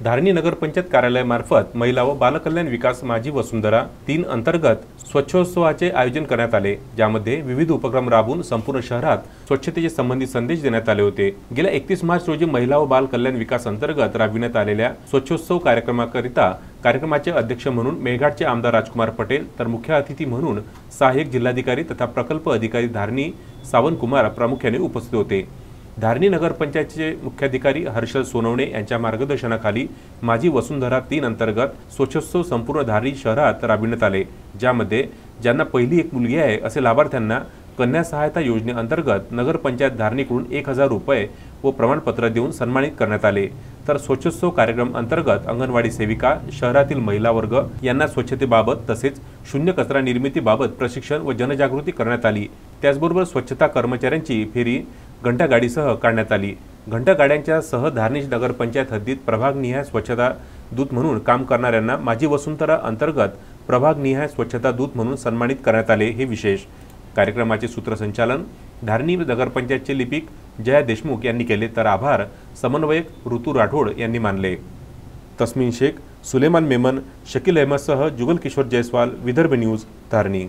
धारणी नगरपंचायत कार्यालयामार्फत महिला व बालकल्याण विकास माझी वसुंधरा 3 अंतर्गत स्वच्छोत्सवाचे आयोजन करण्यात आले, ज्यामध्ये विविध उपक्रम राबवून संपूर्ण शहरात स्वच्छतेचे संबंधित संदेश देण्यात आले होते। गेल्या 31 मार्च रोजी महिला व बाल कल्याण विकास अंतर्गत राबविण्यात आलेल्या स्वच्छोत्सव कार्यक्रमाकरिता कार्यक्रमाचे अध्यक्ष म्हणून मेळघाटचे आमदार राजकुमार पटेल तर मुख्य अतिथी म्हणून सहाय्यक जिल्हाधिकारी तथा प्रकल्प अधिकारी धारणी सावंतकुमार प्रामुख्याने उपस्थित होते। धारणी नगरपंचायतचे मुख्याधिकारी हर्षल सोनवणे यांच्या मार्गदर्शनाखाली माझी वसुंधरा 3 अंतर्गत स्वच्छोत्सव संपूर्ण धारणी शहरात राबविण्यात आले, ज्यामध्ये ज्यांना पहिली एक मुलगी आहे असे लाभार्थ्यांना कन्या सहायता योजनेअंतर्गत नगरपंचायत धारणीकडून 1000 रुपये व प्रमाणपत्र देऊन सन्मानित करण्यात आले। तर स्वच्छोत्सव कार्यक्रम अंतर्गत अंगणवाडी सेविका, शहरातील महिला वर्ग यांना स्वच्छतेबाबत तसेच शून्य कचरा निर्मितीबाबत प्रशिक्षण व जनजागृती करण्यात आली। त्याचबरोबर स्वच्छता कर्मचाऱ्यांची फेरी घंटागाडीसह काढण्यात आली। घंटागाड्यांच्या सह धारणी नगरपंचायत हद्दीत प्रभागनिहाय स्वच्छता दूत म्हणून काम करणाऱ्यांना माझी वसुंधरा अंतर्गत प्रभागनिहाय स्वच्छता दूत म्हणून सन्मानित करण्यात आले। हे विशेष कार्यक्रमाचे सूत्रसंचालन धारणी नगरपंचायतचे लिपिक जया देशमुख यांनी केले, तर आभार समन्वयक ऋतू राठोड यांनी मानले। तस्मीन शेख, सुलेमान मेमन, शकील अहमदसह जुगल किशोर जयस्वाल, विदर्भ न्यूज, धारणी।